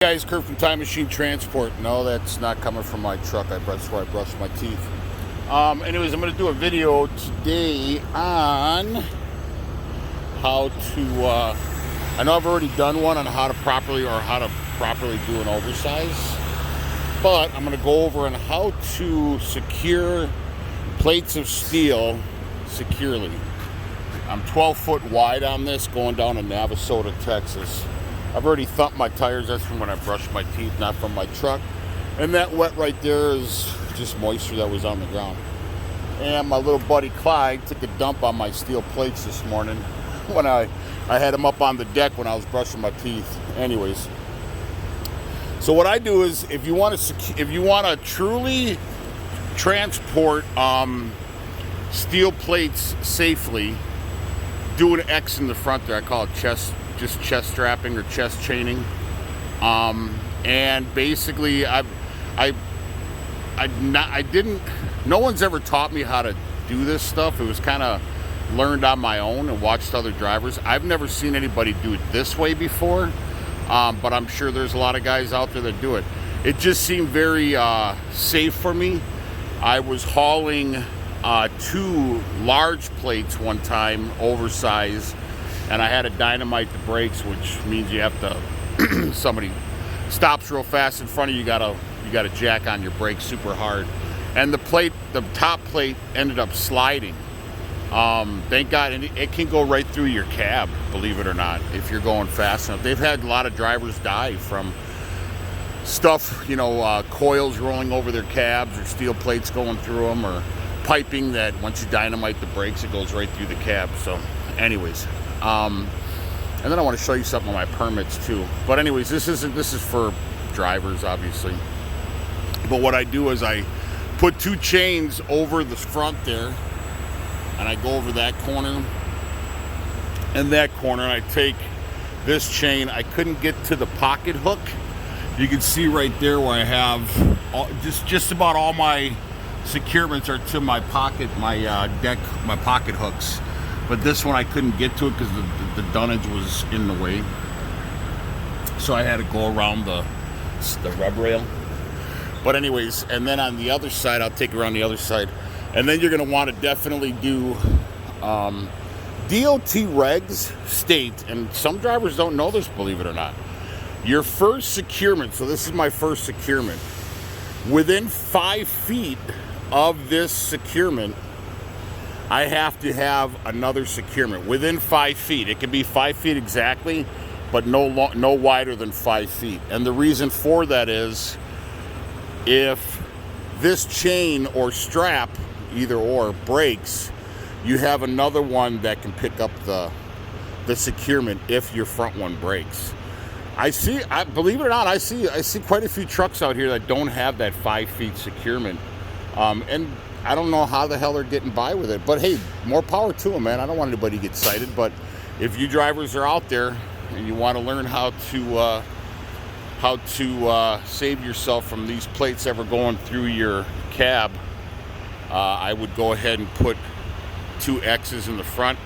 Guys, Kurt from Time Machine Transport. No, that's not coming from my truck. That's where I brush my teeth. Anyways, I'm going to do a video today on how to, I know I've already done one on how to properly do an oversize, but I'm going to go over on how to secure plates of steel securely. I'm 12 foot wide on this going down to Navasota, Texas. I've already thumped my tires. That's from when I brushed my teeth, not from my truck. And that wet right there is just moisture that was on the ground. And my little buddy Clyde took a dump on my steel plates this morning when I had him up on the deck when I was brushing my teeth. Anyways, so what I do is if you want to truly transport steel plates safely, do an X in the front there. I call it chest strapping or chest chaining. And basically no one's ever taught me how to do this stuff. It was kind of learned on my own and watched other drivers. I've never seen anybody do it this way before, but I'm sure there's a lot of guys out there that do it. It just seemed very safe for me. I was hauling 2 large plates one time, oversized, and I had to dynamite the brakes, which means you have to, somebody stops real fast in front of you, you gotta jack on your brakes super hard. And the top plate ended up sliding. Thank God, and it can go right through your cab, believe it or not, if you're going fast enough. They've had a lot of drivers die from stuff, coils rolling over their cabs or steel plates going through them, or piping that once you dynamite the brakes, it goes right through the cab. So anyways, and then I want to show you something on my permits too. But anyways, this is for drivers, obviously. But what I do is I put 2 chains over the front there, and I go over that corner and that corner, and I take this chain. I couldn't get to the pocket hook. You can see right there where I have just about all my securements are to my pocket, my pocket hooks. But this one I couldn't get to it because the dunnage was in the way. So I had to go around the rub rail. But anyways, and then on the other side, I'll take around the other side. And then you're going to want to definitely do DOT regs state, and some drivers don't know this, believe it or not. Your first securement, so this is my first securement, within 5 feet of this securement, I have to have another securement within 5 feet. It can be 5 feet exactly, but no wider than 5 feet. And the reason for that is if this chain or strap, either or, breaks, you have another one that can pick up the securement if your front one breaks. Believe it or not, I see quite a few trucks out here that don't have that 5 feet securement. And I don't know how the hell they're getting by with it, but hey, more power to them, man. I don't want anybody to get cited, but if you drivers are out there and you want to learn how to save yourself from these plates ever going through your cab, I would go ahead and put 2 X's in the front.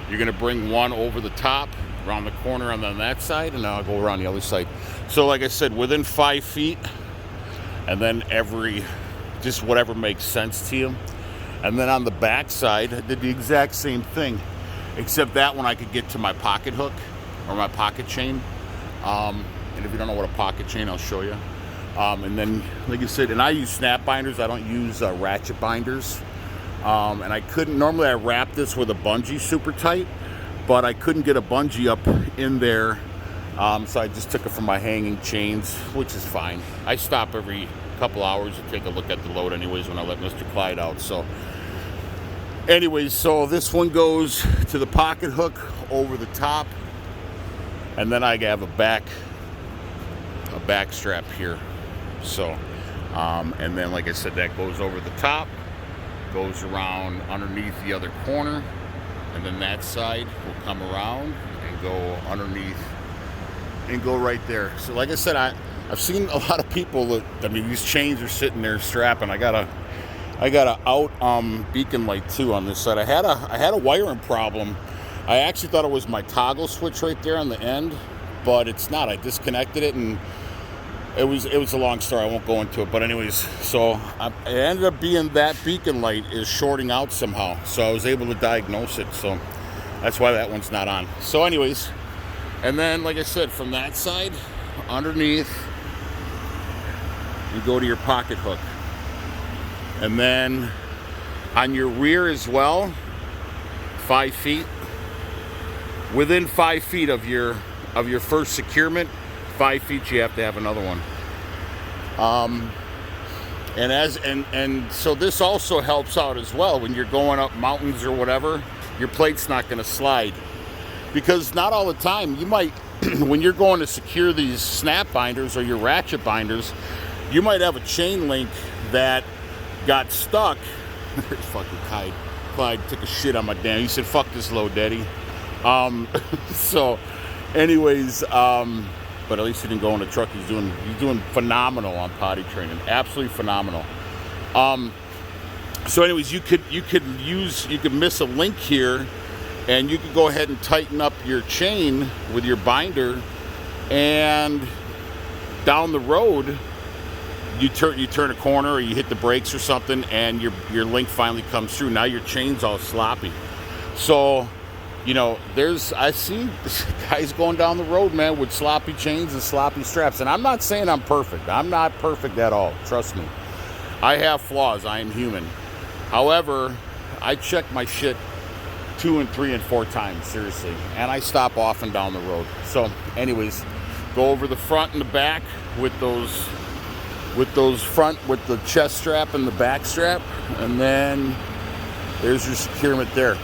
You're going to bring one over the top, around the corner on that side, and then I'll go around the other side. So like I said, within 5 feet, and then just whatever makes sense to you. And then on the back side, I did the exact same thing, except that one I could get to my pocket hook or my pocket chain. And if you don't know what a pocket chain, I'll show you. And then, like I said, and I use snap binders. I don't use ratchet binders. And I couldn't, normally I wrap this with a bungee super tight, but I couldn't get a bungee up in there. So I just took it from my hanging chains, which is fine. I stop every couple hours to take a look at the load anyways when I let Mr. Clyde out. So anyways, so this one goes to the pocket hook over the top, and then I have a back strap here. So and then, like I said, that goes over the top, goes around underneath the other corner, and then that side will come around and go underneath and go right there. So like I said, I've seen a lot of people that, these chains are sitting there strapping. I got a out beacon light too on this side. I had a wiring problem. I actually thought it was my toggle switch right there on the end, but it's not. I disconnected it, and it was a long story. I won't go into it, but anyways, so it ended up being that beacon light is shorting out somehow, so I was able to diagnose it. So that's why that one's not on. So anyways, and then like I said, from that side underneath, you go to your pocket hook, and then on your rear as well, 5 feet. Within 5 feet of your first securement, 5 feet you have to have another one. And so this also helps out as well when you're going up mountains or whatever. Your plate's not going to slide, because not all the time you might when you're going to secure these snap binders or your ratchet binders, you might have a chain link that got stuck. Fucking Clyde took a shit on my damn. He said, "Fuck this load, Daddy." So, anyways, but at least he didn't go in the truck. He's doing phenomenal on potty training. Absolutely phenomenal. So, anyways, you could miss a link here, and you could go ahead and tighten up your chain with your binder, and down the road, you turn a corner or you hit the brakes or something, and your link finally comes through. Now your chain's all sloppy. So, you know, I see guys going down the road, man, with sloppy chains and sloppy straps. And I'm not saying I'm perfect. I'm not perfect at all. Trust me. I have flaws. I am human. However, I check my shit 2 and 3 and 4 times, seriously. And I stop off and down the road. So, anyways, go over the front and the back with those front, with the chest strap and the back strap. And then there's your securement there.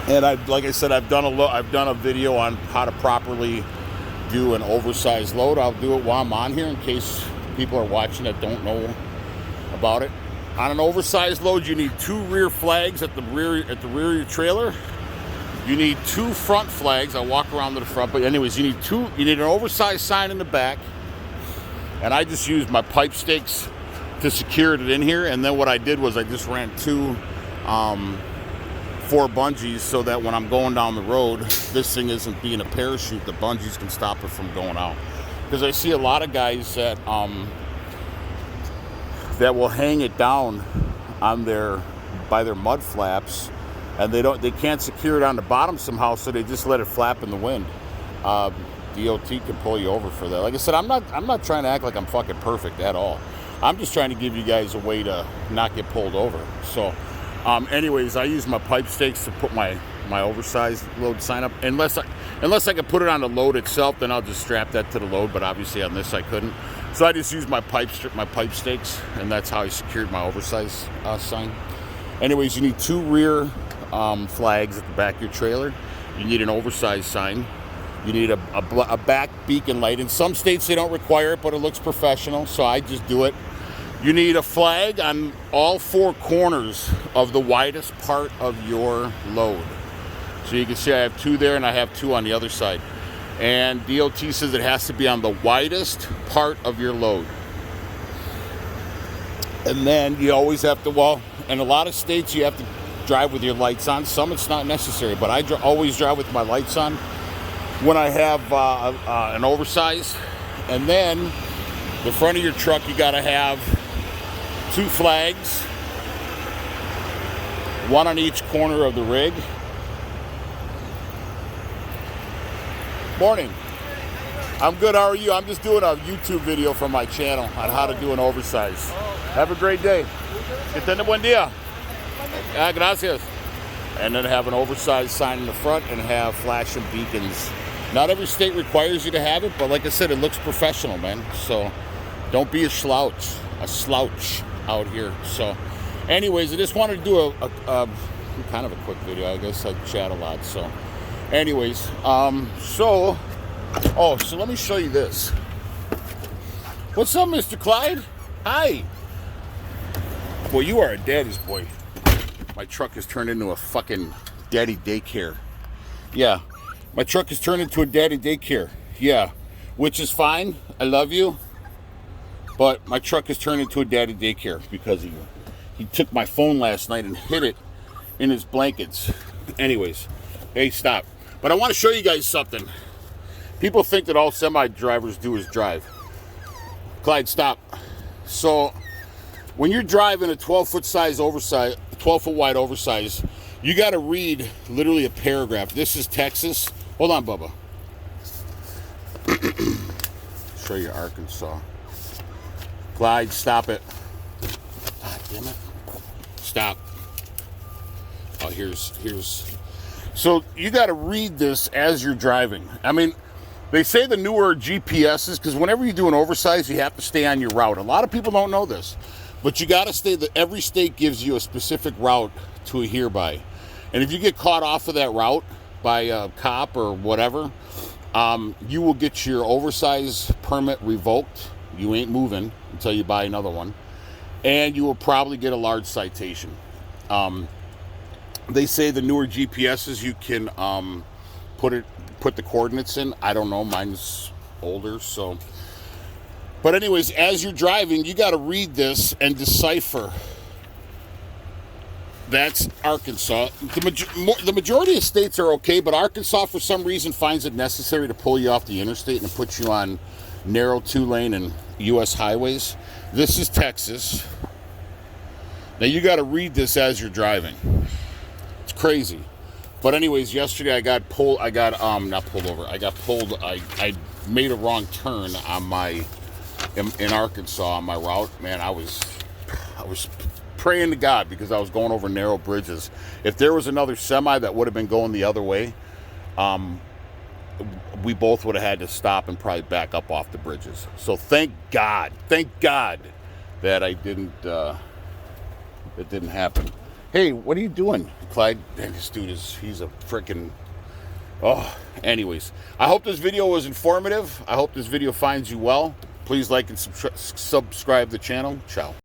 And like I said, I've done a video on how to properly do an oversized load. I'll do it while I'm on here in case people are watching that don't know about it. On an oversized load, you need 2 rear flags at the rear of your trailer. You need 2 front flags. I'll walk around to the front, but anyways, you need an oversized sign in the back. And I just used my pipe stakes to secure it in here. And then what I did was I just ran 2 4 bungees so that when I'm going down the road, this thing isn't being a parachute. The bungees can stop it from going out. Because I see a lot of guys that will hang it down on by their mud flaps, and they can't secure it on the bottom somehow, so they just let it flap in the wind. DOT can pull you over for that. Like I said, I'm not trying to act like I'm fucking perfect at all. I'm just trying to give you guys a way to not get pulled over. So anyways, I use my pipe stakes to put my oversized load sign up. Unless I could put it on the load itself, then I'll just strap that to the load, but obviously on this I couldn't. So I just used my pipe stakes, and that's how I secured my oversized sign. Anyways, you need 2 rear flags at the back of your trailer. You need an oversized sign. You need a back beacon light. In some states they don't require it, but it looks professional, so I just do it. You need a flag on all 4 corners of the widest part of your load. So you can see I have 2 there, and I have 2 on the other side. And DOT says it has to be on the widest part of your load. And then you always have to, in a lot of states you have to drive with your lights on. Some it's not necessary, but I always drive with my lights on when I have an oversized. And then the front of your truck, you got to have 2 flags, 1 on each corner of the rig. Morning. I'm good. How are you? I'm just doing a YouTube video from my channel on how to do an oversize. Have a great day. Que tenga buen día. Gracias. And then have an oversized sign in the front and have flashing beacons. Not every state requires you to have it, but like I said, it looks professional, man. So don't be a slouch out here. So anyways, I just wanted to do a kind of a quick video. I guess I chat a lot. So anyways, so let me show you this. What's up, Mr. Clyde? Hi. Boy, you are a daddy's boy. My truck has turned into a fucking daddy daycare. Yeah, my truck has turned into a daddy daycare. Yeah, which is fine. I love you. But my truck has turned into a daddy daycare because of you. He took my phone last night and hid it in his blankets. Anyways, hey, stop. But I want to show you guys something. People think that all semi drivers do is drive. Clyde, stop. So when you're driving a 12-foot size oversized, 12-foot wide oversized, you got to read literally a paragraph. This is Texas. Hold on, Bubba. Show you Arkansas. Clyde, stop it. God damn it. Stop. Oh, here's. So you got to read this as you're driving. I mean, they say the newer GPSs, because whenever you do an oversize, you have to stay on your route. A lot of people don't know this, but you got to stay. Every state gives you a specific route to adhere by, and if you get caught off of that route by a cop or whatever, you will get your oversize permit revoked. You ain't moving until you buy another one, and you will probably get a large citation. They say the newer GPSs you can put the coordinates in. I don't know, mine's older, so. But anyways, as you're driving, you got to read this and decipher. That's Arkansas. The majority of states are okay, but Arkansas, for some reason, finds it necessary to pull you off the interstate and put you on narrow 2-lane and U.S. highways. This is Texas. Now, you got to read this as you're driving. It's crazy. But anyways, yesterday I got pulled. Not pulled over. I made a wrong turn on in Arkansas on my route. Man, I was praying to God because I was going over narrow bridges. If there was another semi that would have been going the other way, we both would have had to stop and probably back up off the bridges. So thank God that I didn't. It didn't happen. Hey, what are you doing, Clyde? Dang, this dude he's a freaking. Oh, anyways, I hope this video was informative. I hope this video finds you well. Please like and subscribe the channel. Ciao.